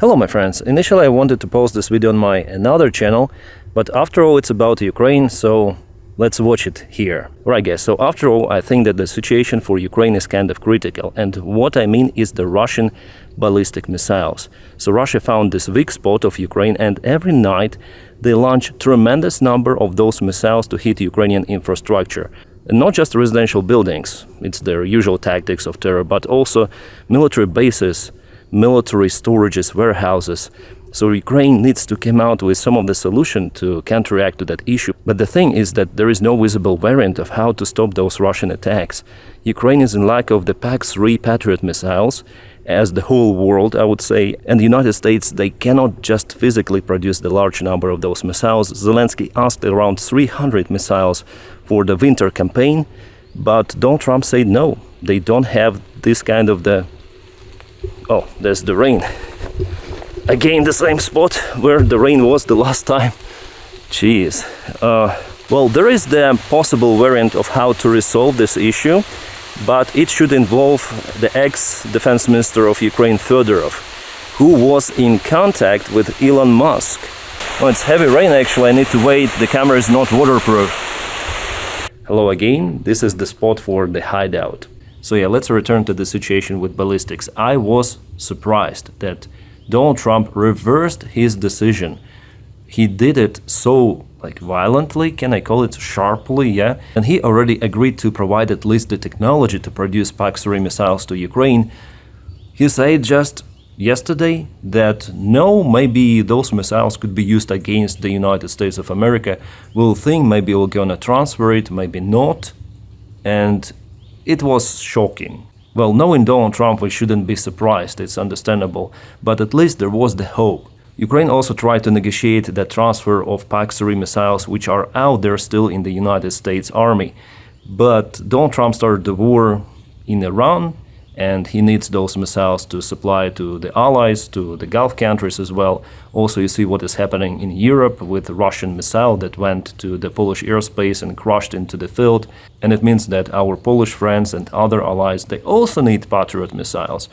Hello my friends, initially I wanted to post this video on my another channel, but after all it's about Ukraine, so let's watch it here. Right guys, so after all I think that the situation for Ukraine is kind of critical, and what I mean is the Russian ballistic missiles. So Russia found this weak spot of Ukraine, and every night they launch tremendous number of those missiles to hit Ukrainian infrastructure. And not just residential buildings, it's their usual tactics of terror, but also military bases, military storages, warehouses. So Ukraine needs to come out with some of the solution to counteract to that issue. But the thing is that there is no visible variant of how to stop those Russian attacks. Ukraine is in lack of the PAC-3 Patriot missiles, as the whole world, I would say, and the United States, they cannot just physically produce the large number of those missiles. Zelensky asked around 300 missiles for the winter campaign, but Donald Trump said no, they don't have this kind of the... Oh, there's the rain. Again, the same spot where the rain was the last time. Jeez. Well, there is the possible variant of how to resolve this issue, but it should involve the ex-defense minister of Ukraine, Davydov, who was in contact with Elon Musk. Oh, it's heavy rain actually, I need to wait, the camera is not waterproof. Hello again, this is the spot for the hideout. So yeah, let's return to the situation with ballistics. I was surprised that Donald Trump reversed his decision. He did it so violently, can I call it sharply, yeah? And he already agreed to provide at least the technology to produce PAC-3 missiles to Ukraine. He said just yesterday that no, maybe those missiles could be used against the United States of America. We'll think maybe we're gonna transfer it, maybe not. And it was shocking. Well, knowing Donald Trump, we shouldn't be surprised, it's understandable, but at least there was the hope. Ukraine also tried to negotiate the transfer of PAC-3 missiles, which are out there still in the United States Army. But Donald Trump started the war in Iran, and he needs those missiles to supply to the allies, to the Gulf countries as well. Also, you see what is happening in Europe with the Russian missile that went to the Polish airspace and crashed into the field. And it means that our Polish friends and other allies, they also need Patriot missiles.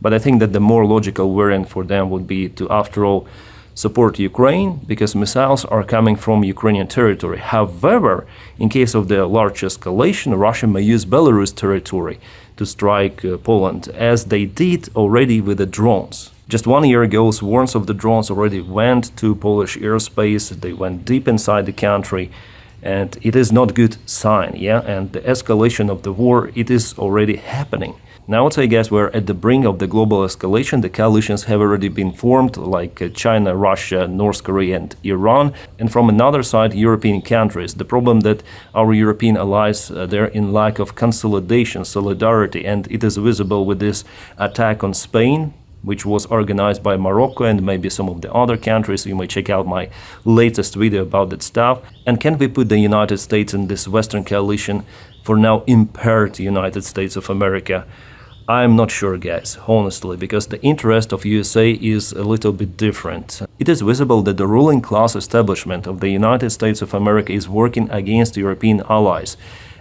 But I think that the more logical variant for them would be to, after all, support Ukraine, because missiles are coming from Ukrainian territory. However, in case of the large escalation, Russia may use Belarus territory to strike Poland, as they did already with the drones. Just 1 year ago, swarms of the drones already went to Polish airspace, they went deep inside the country, and it is not a good sign, yeah? And the escalation of the war, it is already happening. Now, I would say, guys, we're at the brink of the global escalation. The coalitions have already been formed, like China, Russia, North Korea, and Iran. And from another side, European countries. The problem that our European allies, they're in lack of consolidation, solidarity, and it is visible with this attack on Spain, which was organized by Morocco and maybe some of the other countries. You may check out my latest video about that stuff. And can we put the United States in this Western coalition for now impaired United States of America? I'm not sure, guys, honestly, because the interest of USA is a little bit different. It is visible that the ruling class establishment of the United States of America is working against European allies.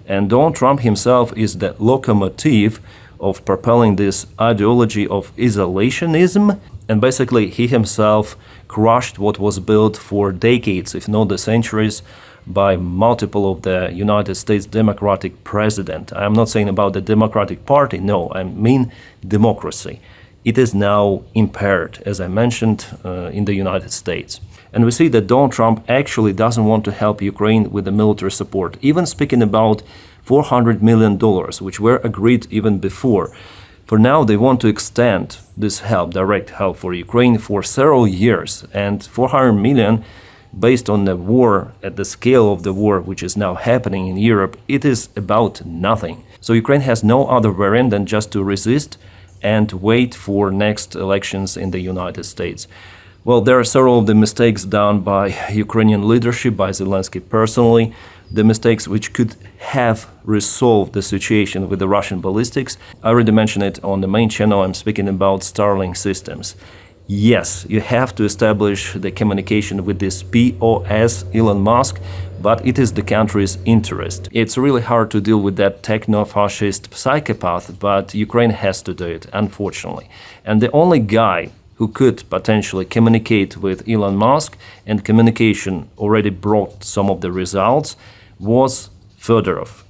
And Donald Trump himself is the locomotive of propelling this ideology of isolationism. And basically, he himself crushed what was built for decades, if not the centuries, by multiple of the United States Democratic president. I'm not saying about the Democratic Party, no, I mean democracy. It is now impaired, as I mentioned, in the United States. And we see that Donald Trump actually doesn't want to help Ukraine with the military support, even speaking about $400 million, which were agreed even before. For now, they want to extend this help, direct help for Ukraine for several years, and $400 million based on the war, at the scale of the war which is now happening in Europe, it is about nothing. So Ukraine has no other variant than just to resist and wait for next elections in the United States. Well, there are several of the mistakes done by Ukrainian leadership, by Zelensky personally, the mistakes which could have resolved the situation with the Russian ballistics. I already mentioned it on the main channel, I'm speaking about Starlink systems. Yes, you have to establish the communication with this POS, Elon Musk, but it is the country's interest. It's really hard to deal with that techno-fascist psychopath, but Ukraine has to do it, unfortunately. And the only guy who could potentially communicate with Elon Musk, and communication already brought some of the results, was Fedorov.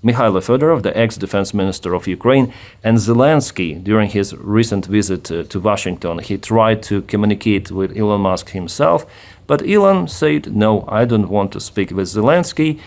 Mikhail Fedorov, the ex-defense minister of Ukraine, and Zelensky, during his recent visit to Washington, he tried to communicate with Elon Musk himself, but Elon said, no, I don't want to speak with Zelensky.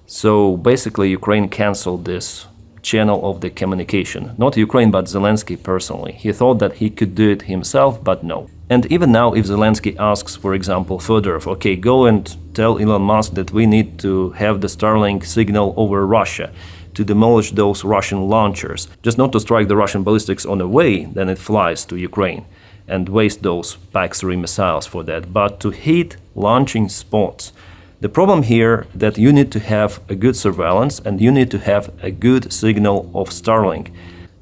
So basically Ukraine cancelled this channel of the communication. Not Ukraine, but Zelensky personally. He thought that he could do it himself, but no. And even now, if Zelensky asks, for example, Fedorov, okay, go and tell Elon Musk that we need to have the Starlink signal over Russia to demolish those Russian launchers, just not to strike the Russian ballistics on the way, then it flies to Ukraine, and waste those PAC-3 missiles for that, but to hit launching spots. The problem here that you need to have a good surveillance and you need to have a good signal of Starlink.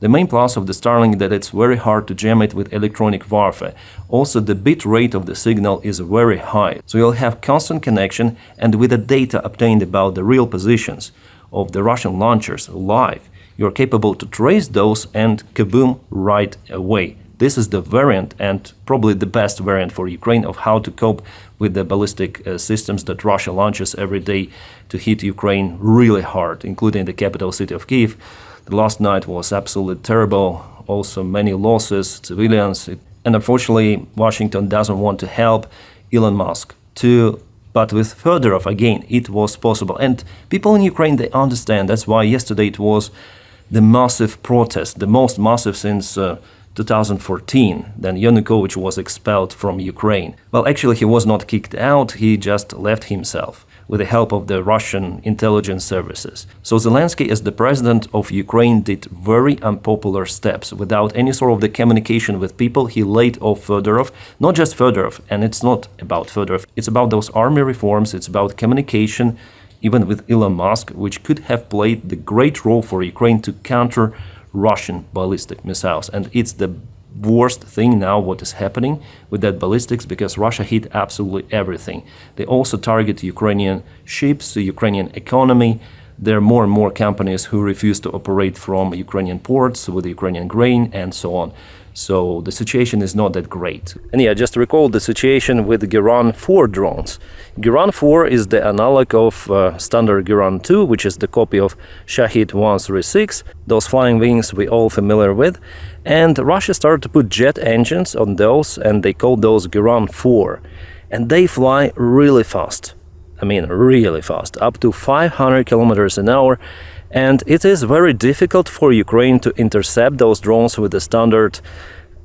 The main plus of the Starlink that it's very hard to jam it with electronic warfare. Also, the bit rate of the signal is very high, so you'll have constant connection, and with the data obtained about the real positions of the Russian launchers live, you're capable to trace those and kaboom right away. This is the variant, and probably the best variant for Ukraine, of how to cope with the ballistic systems that Russia launches every day to hit Ukraine really hard, including the capital city of Kyiv. The last night was absolutely terrible, also many losses, civilians, and unfortunately Washington doesn't want to help Elon Musk too. But with Fedorov, again, it was possible. And people in Ukraine, they understand. That's why yesterday it was the massive protest, the most massive since 2014, then Yanukovych was expelled from Ukraine. Well, actually, he was not kicked out, he just left himself with the help of the Russian intelligence services. So Zelensky, as the president of Ukraine, did very unpopular steps. Without any sort of the communication with people, he laid off Fedorov, not just Fedorov, and it's not about Fedorov, it's about those army reforms, it's about communication, even with Elon Musk, which could have played the great role for Ukraine to counter Russian ballistic missiles. And it's the worst thing now what is happening with that ballistics, because Russia hit absolutely everything. They also target Ukrainian ships, the Ukrainian economy. There are more and more companies who refuse to operate from Ukrainian ports with Ukrainian grain and so on. So the situation is not that great. And yeah, just recall the situation with Geran 4 drones. Geran 4 is the analog of standard Geran 2, which is the copy of Shahid 136, those flying wings we all familiar with. And Russia started to put jet engines on those, and they call those Geran 4. And they fly really fast. I mean, really fast, up to 500 kilometers an hour. And it is very difficult for Ukraine to intercept those drones with the standard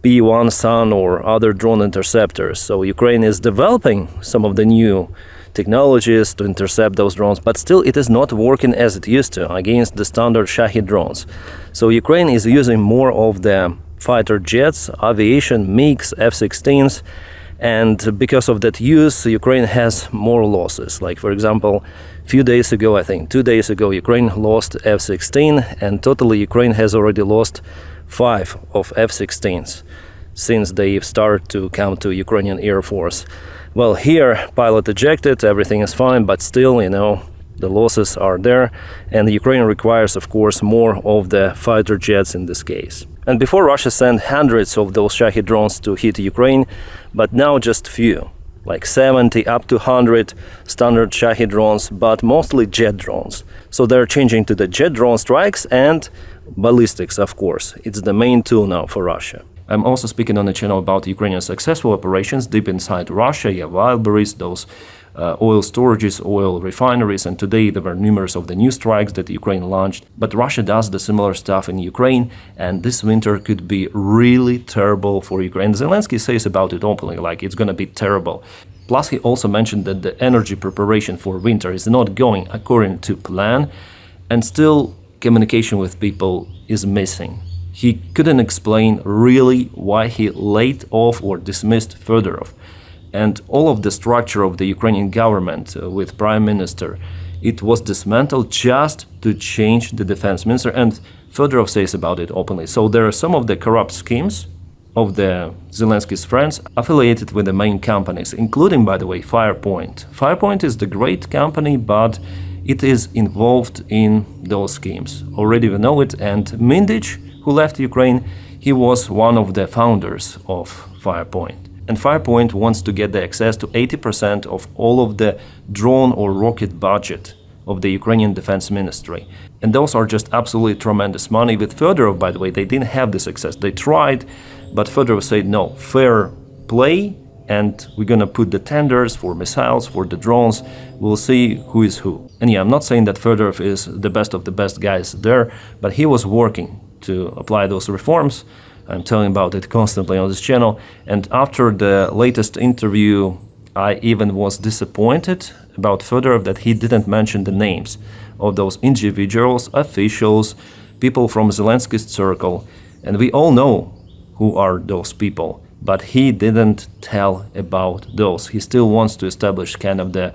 P-1 Sun or other drone interceptors. So Ukraine is developing some of the new technologies to intercept those drones, but still it is not working as it used to against the standard Shahid drones. So Ukraine is using more of the fighter jets, aviation, MiGs, F-16s, and because of that use, Ukraine has more losses. Like, for example, a few days ago, I think 2 days ago, Ukraine lost F-16, and totally Ukraine has already lost 5 of F-16s since they started to come to Ukrainian Air Force. Well, here, pilot ejected, everything is fine, but still, you know, the losses are there, and Ukraine requires, of course, more of the fighter jets in this case. And before, Russia sent hundreds of those Shahid drones to hit Ukraine, but now just few, like 70 up to 100 standard Shahid drones, but mostly jet drones. So they're changing to the jet drone strikes and ballistics, of course. It's the main tool now for Russia. I'm also speaking on the channel about Ukrainian successful operations deep inside Russia, wildberries, those oil storages, oil refineries, and today there were numerous of the new strikes that Ukraine launched. But Russia does the similar stuff in Ukraine, and this winter could be really terrible for Ukraine. Zelensky says about it openly, like it's gonna be terrible. Plus, he also mentioned that the energy preparation for winter is not going according to plan, and still communication with people is missing. He couldn't explain really why he laid off or dismissed Fedorov. And all of the structure of the Ukrainian government with prime minister, it was dismantled just to change the defense minister, and Fedorov says about it openly. So there are some of the corrupt schemes of the Zelensky's friends affiliated with the main companies, including, by the way, Firepoint. Firepoint is the great company, but it is involved in those schemes. Already we know it, and Mindich, who left Ukraine, he was one of the founders of Firepoint. And Firepoint wants to get the access to 80% of all of the drone or rocket budget of the Ukrainian Defense Ministry. And those are just absolutely tremendous money. With Fedorov, by the way, they didn't have this access. They tried, but Fedorov said, no, fair play, and we're gonna put the tenders for missiles, for the drones. We'll see who is who. And yeah, I'm not saying that Fedorov is the best of the best guys there, but he was working to apply those reforms. I'm telling about it constantly on this channel. And after the latest interview, I even was disappointed about Fedorov that he didn't mention the names of those individuals, officials, people from Zelensky's circle. And we all know who are those people, but he didn't tell about those. He still wants to establish kind of the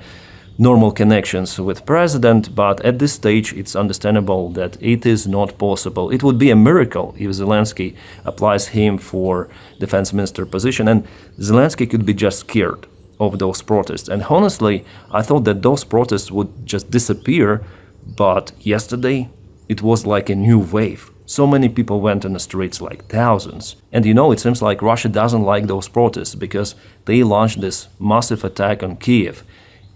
normal connections with president, but at this stage it's understandable that it is not possible. It would be a miracle if Zelensky applies him for defense minister position, and Zelensky could be just scared of those protests. And honestly, I thought that those protests would just disappear, but yesterday it was like a new wave. So many people went on the streets, like thousands. And you know, it seems like Russia doesn't like those protests because they launched this massive attack on Kiev.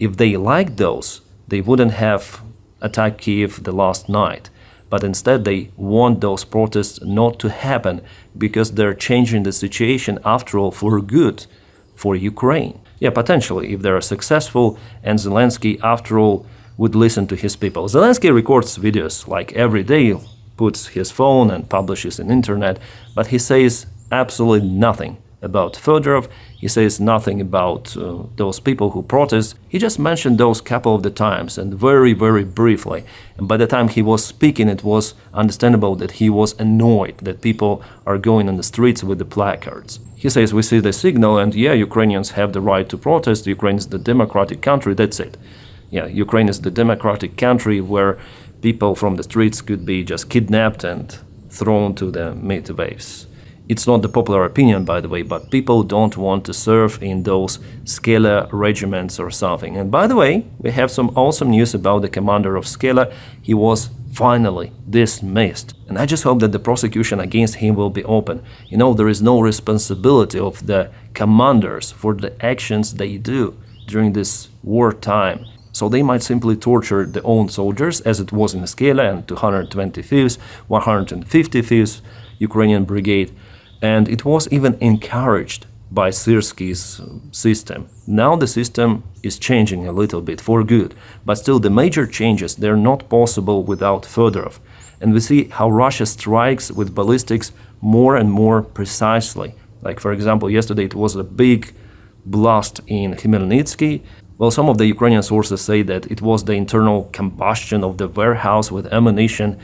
If they liked those, they wouldn't have attacked Kiev the last night. But instead they want those protests not to happen because they're changing the situation after all for good for Ukraine. Yeah, potentially, if they're successful and Zelensky after all would listen to his people. Zelensky records videos like every day, puts his phone and publishes on internet, but he says absolutely nothing about Fedorov. He says nothing about those people who protest. He just mentioned those couple of the times and very, very briefly. And by the time he was speaking, it was understandable that he was annoyed that people are going on the streets with the placards. He says, we see the signal and yeah, Ukrainians have the right to protest. Ukraine is the democratic country, that's it. Yeah, Ukraine is the democratic country where people from the streets could be just kidnapped and thrown to the mid-waves. It's not the popular opinion, by the way, but people don't want to serve in those Skela regiments or something. And by the way, we have some awesome news about the commander of Skela. He was finally dismissed. And I just hope that the prosecution against him will be open. You know, there is no responsibility of the commanders for the actions they do during this wartime. So they might simply torture their own soldiers, as it was in Skela and 225th, 155th Ukrainian Brigade. And it was even encouraged by Syrsky's system. Now the system is changing a little bit for good, but still the major changes, they're not possible without Fedorov. And we see how Russia strikes with ballistics more and more precisely. Like, for example, yesterday it was a big blast in Khmelnytsky. Well, some of the Ukrainian sources say that it was the internal combustion of the warehouse with ammunition,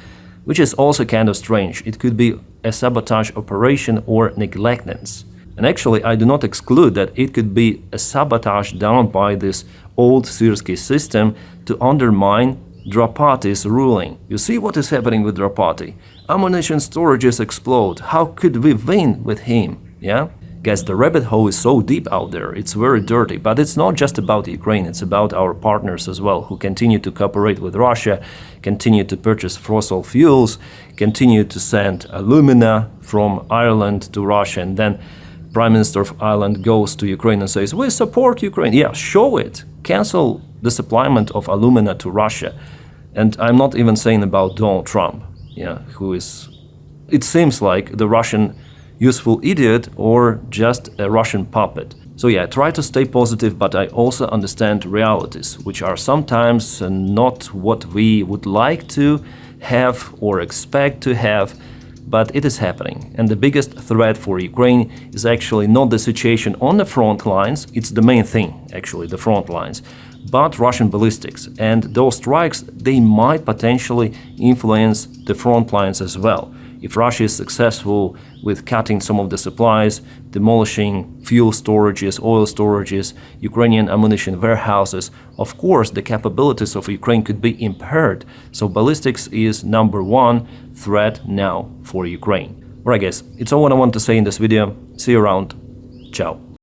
which is also kind of strange. It could be a sabotage operation or negligence. And actually, I do not exclude that it could be a sabotage done by this old Syrsky system to undermine Drapati's ruling. You see what is happening with Drapati? Ammunition storages explode. How could we win with him? Yeah? Guys, the rabbit hole is so deep out there, it's very dirty, but it's not just about Ukraine, it's about our partners as well, who continue to cooperate with Russia, continue to purchase fossil fuels, continue to send alumina from Ireland to Russia, and then Prime Minister of Ireland goes to Ukraine and says, we support Ukraine. Yeah, show it. Cancel the supplyment of alumina to Russia. And I'm not even saying about Donald Trump, yeah, who is, it seems like the Russian useful idiot or just a Russian puppet. So yeah, try to stay positive, but I also understand realities, which are sometimes not what we would like to have or expect to have, but it is happening. And the biggest threat for Ukraine is actually not the situation on the front lines, it's the main thing, actually, the front lines, but Russian ballistics. And those strikes, they might potentially influence the front lines as well. If Russia is successful with cutting some of the supplies, demolishing fuel storages, oil storages, Ukrainian ammunition warehouses, of course the capabilities of Ukraine could be impaired. So ballistics is #1 threat now for Ukraine. Alright guys, it's all what I want to say in this video. See you around. Ciao.